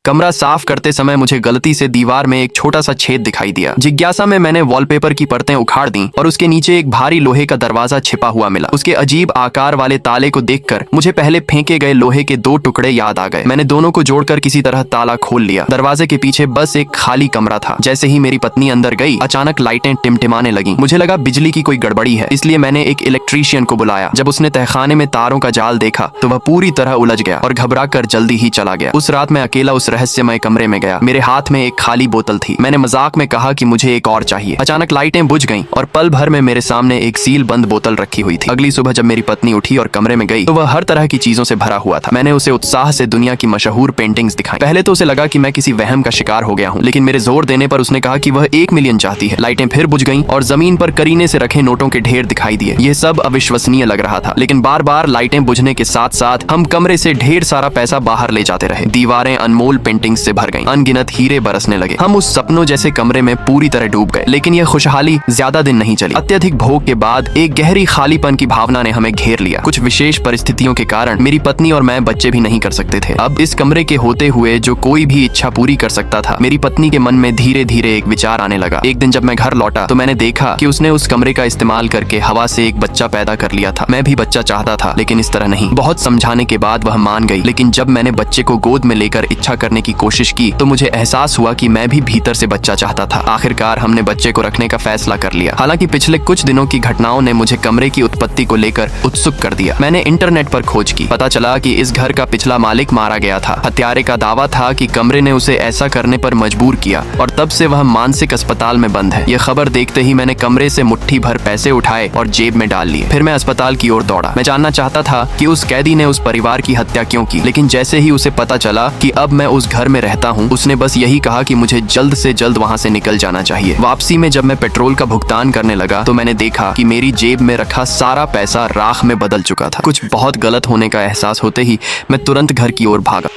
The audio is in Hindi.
कमरा साफ करते समय मुझे गलती से दीवार में एक छोटा सा छेद दिखाई दिया। जिज्ञासा में मैंने वॉलपेपर की परतें उखाड़ दी और उसके नीचे एक भारी लोहे का दरवाजा छिपा हुआ मिला। उसके अजीब आकार वाले ताले को देखकर मुझे पहले फेंके गए लोहे के 2 टुकड़े याद आ गए। मैंने दोनों को जोड़कर किसी तरह ताला खोल लिया। दरवाजे के पीछे बस एक खाली कमरा था। जैसे ही मेरी पत्नी अंदर गई, अचानक लाइटें टिमटिमाने लगी। मुझे लगा बिजली की कोई गड़बड़ी है, इसलिए मैंने एक इलेक्ट्रीशियन को बुलाया। जब उसने तहखाने में तारों का जाल देखा तो वह पूरी तरह उलझ गया और घबराकर जल्दी ही चला गया। उस रात मैं अकेला उस रहस्यमय कमरे में गया। मेरे हाथ में एक खाली बोतल थी। मैंने मजाक में कहा कि मुझे एक और चाहिए। अचानक लाइटें बुझ गईं और पल भर में मेरे सामने एक सील बंद बोतल रखी हुई थी। अगली सुबह जब मेरी पत्नी उठी और कमरे में गई तो वह हर तरह की चीजों से भरा हुआ था। मैंने उसे उत्साह से दुनिया की मशहूर पेंटिंग्स दिखाई। पहले तो उसे लगा कि मैं किसी वहम का शिकार हो गया हूँ, लेकिन मेरे जोर देने पर उसने कहा कि वह 1 मिलियन चाहती है। लाइटें फिर बुझ गईं और जमीन पर करीने से रखे नोटों के ढेर दिखाई दिए। यह सब अविश्वसनीय लग रहा था, लेकिन बार बार लाइटें बुझने के साथ साथ हम कमरे से ढेर सारा पैसा बाहर ले जाते रहे। दीवारें अनमोल पेंटिंग्स से भर गईं। अनगिनत हीरे बरसने लगे। हम उस सपनों जैसे कमरे में पूरी तरह डूब गए। लेकिन यह खुशहाली ज्यादा दिन नहीं चली। अत्यधिक भोग के बाद एक गहरी खालीपन की भावना ने हमें घेर लिया। कुछ विशेष परिस्थितियों के कारण मेरी पत्नी और मैं बच्चे भी नहीं कर सकते थे। अब इस कमरे के होते हुए जो कोई भी इच्छा पूरी कर सकता था, मेरी पत्नी के मन में धीरे धीरे एक विचार आने लगा। एक दिन जब मैं घर लौटा तो मैंने देखा कि उसने उस कमरे का इस्तेमाल करके हवा से एक बच्चा पैदा कर लिया था। मैं भी बच्चा चाहता था, लेकिन इस तरह नहीं। बहुत समझाने के बाद वह मान गई, लेकिन जब मैंने बच्चे को गोद में लेकर इच्छा करने की कोशिश की तो मुझे एहसास हुआ कि मैं भी भीतर से बच्चा चाहता था। आखिरकार हमने बच्चे को रखने का फैसला कर लिया। हालांकि पिछले कुछ दिनों की घटनाओं ने मुझे कमरे की उत्पत्ति को लेकर उत्सुक कर दिया। मैंने इंटरनेट पर खोज की। पता चला कि इस घर का पिछला मालिक मारा गया था। हत्यारे का दावा था कि कमरे ने उसे ऐसा करने पर मजबूर किया और तब से वह मानसिक अस्पताल में बंद है। यह खबर देखते ही मैंने कमरे से मुट्ठी भर पैसे उठाए और जेब में डाल लिए। फिर मैं अस्पताल की ओर दौड़ा। मैं जानना चाहता था कि उस कैदी ने उस परिवार की हत्या क्यों की, लेकिन जैसे ही उसे पता चला कि अब मैं उस घर में रहता हूँ, उसने बस यही कहा कि मुझे जल्द से जल्द वहाँ से निकल जाना चाहिए। वापसी में जब मैं पेट्रोल का भुगतान करने लगा तो मैंने देखा कि मेरी जेब में रखा सारा पैसा राख में बदल चुका था। कुछ बहुत गलत होने का एहसास होते ही मैं तुरंत घर की ओर भागा।